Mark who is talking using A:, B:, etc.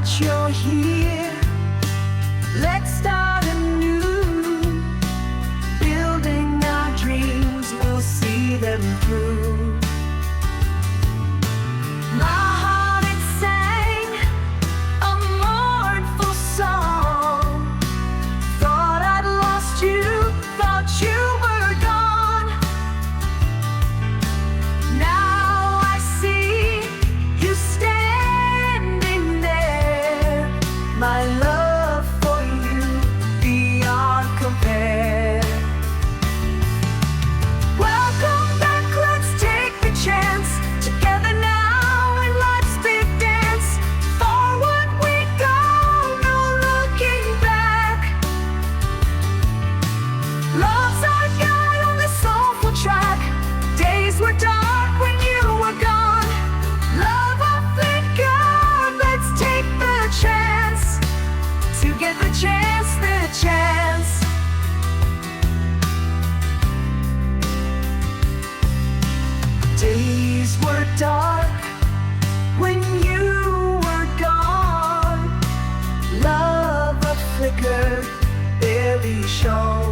A: that you're here. Let's start anew, building our dreams, we'll see them through. My heart, it sang a mournful song. Thought I'd lost you, thought you were gone. Now I see you standing there. My love for you beyond compare. Welcome back, let's take the chance. Together now in life's big dance. Forward we go, no looking back. Love's our guide on this soulful track. Days were dark when you were gone. Love our flickered, let's take the chance to get the chance, the chance. Days were dark when you were gone. Love a flicker barely shone.